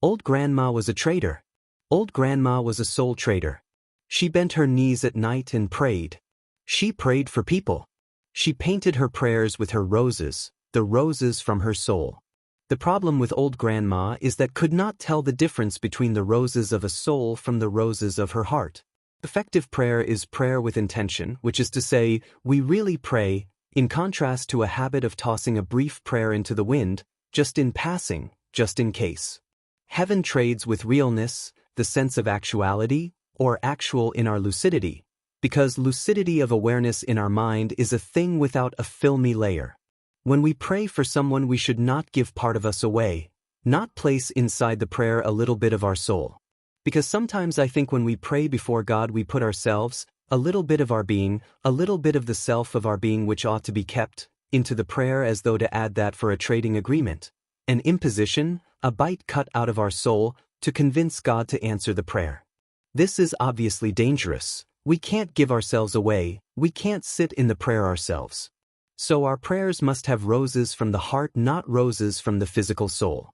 Old Grandma was a trader. Old Grandma was a soul trader. She bent her knees at night and prayed. She prayed for people. She painted her prayers with her roses, the roses from her soul. The problem with Old Grandma is that could not tell the difference between the roses of a soul from the roses of her heart. Effective prayer is prayer with intention, which is to say, we really pray, in contrast to a habit of tossing a brief prayer into the wind, just in passing, just in case. Heaven trades with realness, the sense of actuality, or actual in our lucidity, because lucidity of awareness in our mind is a thing without a filmy layer. When we pray for someone, we should not give part of us away, not place inside the prayer a little bit of our soul. Because sometimes I think when we pray before God we put ourselves, a little bit of our being, a little bit of the self of our being which ought to be kept, into the prayer as though to add that for a trading agreement. An imposition, a bite cut out of our soul, to convince God to answer the prayer. This is obviously dangerous. We can't give ourselves away, we can't sit in the prayer ourselves. So our prayers must have roses from the heart, not roses from the physical soul.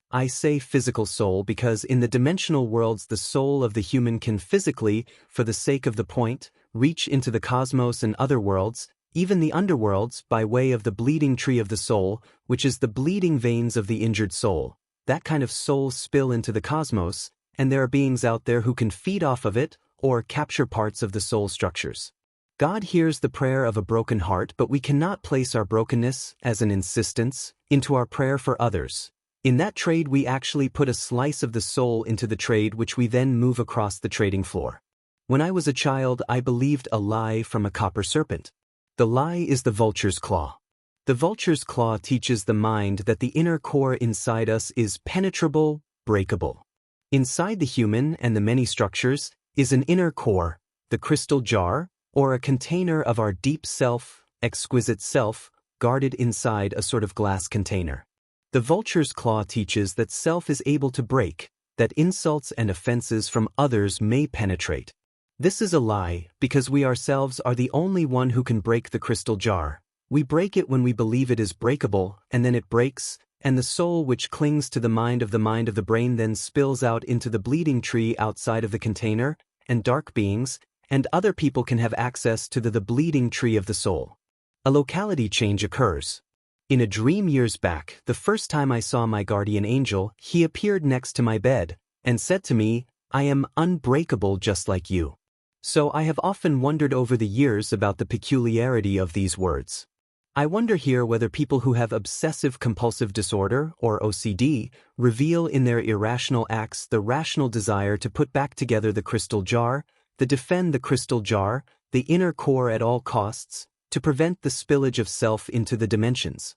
I say physical soul because in the dimensional worlds the soul of the human can physically, for the sake of the point, reach into the cosmos and other worlds, even the underworlds, by way of the bleeding tree of the soul, which is the bleeding veins of the injured soul. That kind of soul spill into the cosmos, and there are beings out there who can feed off of it, or capture parts of the soul structures. God hears the prayer of a broken heart, but we cannot place our brokenness, as an insistence, into our prayer for others. In that trade we actually put a slice of the soul into the trade which we then move across the trading floor. When I was a child I believed a lie from a copper serpent. The lie is the vulture's claw. The vulture's claw teaches the mind that the inner core inside us is penetrable, breakable. Inside the human and the many structures is an inner core, the crystal jar, or a container of our deep self, exquisite self, guarded inside a sort of glass container. The vulture's claw teaches that self is able to break, that insults and offenses from others may penetrate. This is a lie, because we ourselves are the only one who can break the crystal jar. We break it when we believe it is breakable, and then it breaks, and the soul which clings to the mind of the brain then spills out into the bleeding tree outside of the container, and dark beings, and other people can have access to the bleeding tree of the soul. A locality change occurs. In a dream years back, the first time I saw my guardian angel, he appeared next to my bed, and said to me, "I am unbreakable just like you." So I have often wondered over the years about the peculiarity of these words. I wonder here whether people who have obsessive-compulsive disorder, or OCD, reveal in their irrational acts the rational desire to put back together the crystal jar, to defend the crystal jar, the inner core at all costs, to prevent the spillage of self into the dimensions.